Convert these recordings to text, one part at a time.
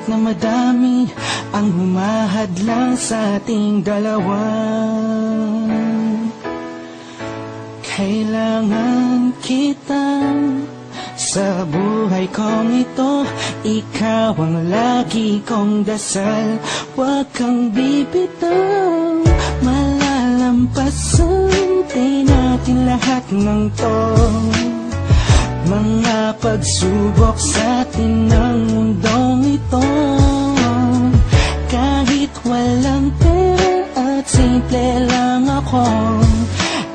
Kahit na madami ang humahadlang sa ating dalawa, kailangan kita sa buhay kong ito. Ikaw ang lagi kong dasal, huwag kang bibitaw. Malalampasan din natin lahat ng to, mga pagsubok sa atin ng mundong ito. Kahit walang pera at simple lang ako,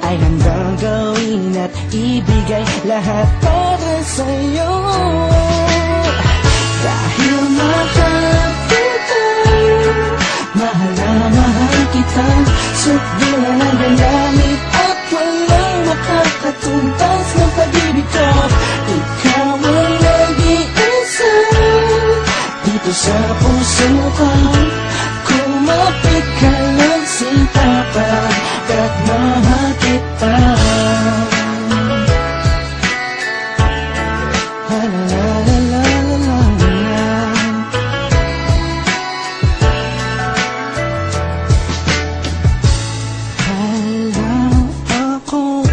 ay handang gawin at ibigay lahat para sa'yo. Dahil mahal kita, mahal na mahal kita, sukdulan ang galamit at walang makakatumbas ng pag-ibig ko. Ikaw ang nag-iisa dito sa puso ko. Kumapit ka lang sinta pagkat mahal kita. La la la la la la. Alam ako,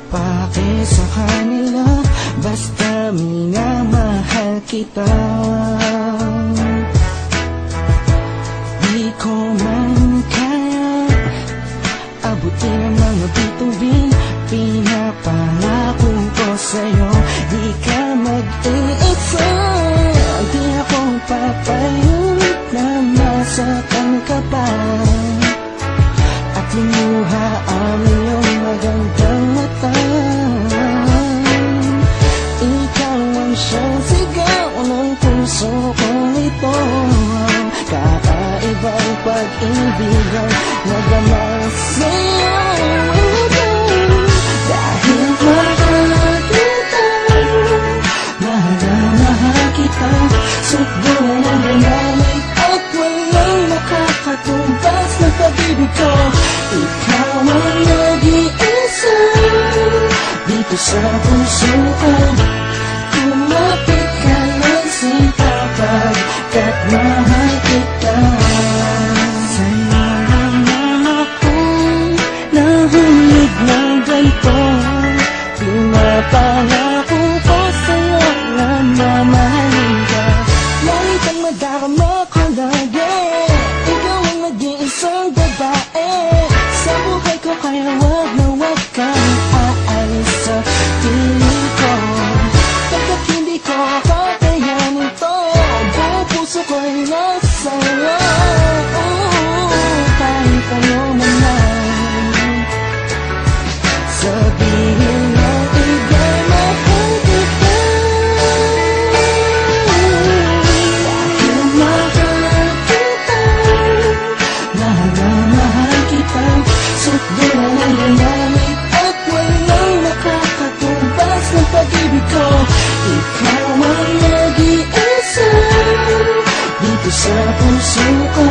pake sa kanila, basta minamahal kita. Di ko man kaya abutin ang mga bituin, pinapangako ko sa'yo, di ka mag-iisa. Di ako papayag na masaktan ka pa at limuha ang iyong magandang mata. Ikaw ang siyang sigaw ng puso kong ito, kakaibang pag-ibig ang nagama sa'yo. Dahil mahal kita, mahal na mahal kita, sukdulan ang galamit at walang makakatumbas ng pag-ibig ko. Ikaw ang nag-iisa dito sa puso ko. Kumapit ka lang sinta pagkat mahal kita. Sa'yo lang akong nahulog ng ganito, pinapangako ko sa'yo na mamahalin ka. Langit ang madarama ko lagi, ikaw ang nag-iisang babae sa buhay ko, kaya wag na wag kang aalis sa piling ko. Pagkat hindi ko kakayanin to, buong puso ko'y nasa'yo. Kahit ano man lang sabihin mo, iba'y mahal kita. Dahil mahal kita, mahal na mahal kita, sukdulan ang galamit at walang nakakatumbas ng pag-ibig ko. Ikaw ang nag-iisa dito sa puso ko.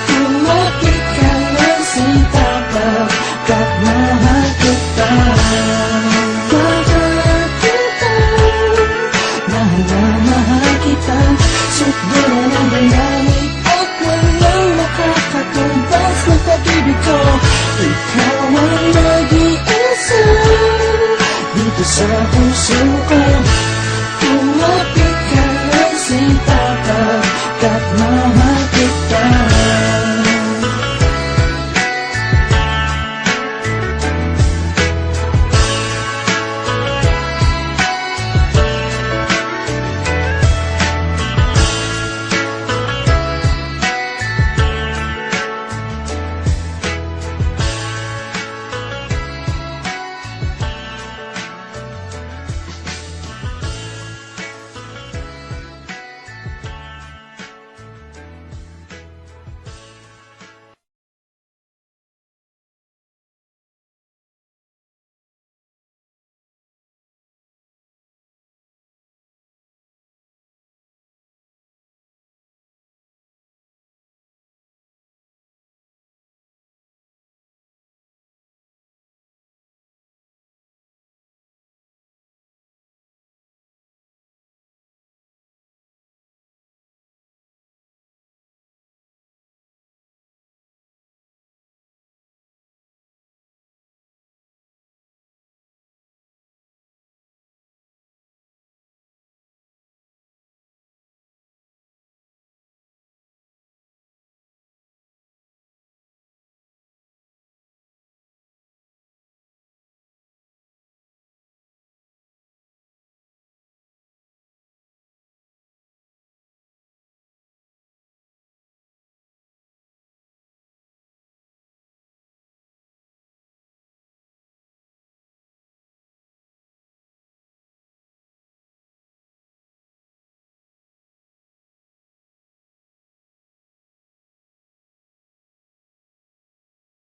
Kumapit ka lang sinta pagkat mahal kita. Mahal kita, mahal na mahal kita, sukdulan ang galamit at walang nakakatumbas ng pag-ibig ko. Ikaw ang nag-iisa dito sa puso ko.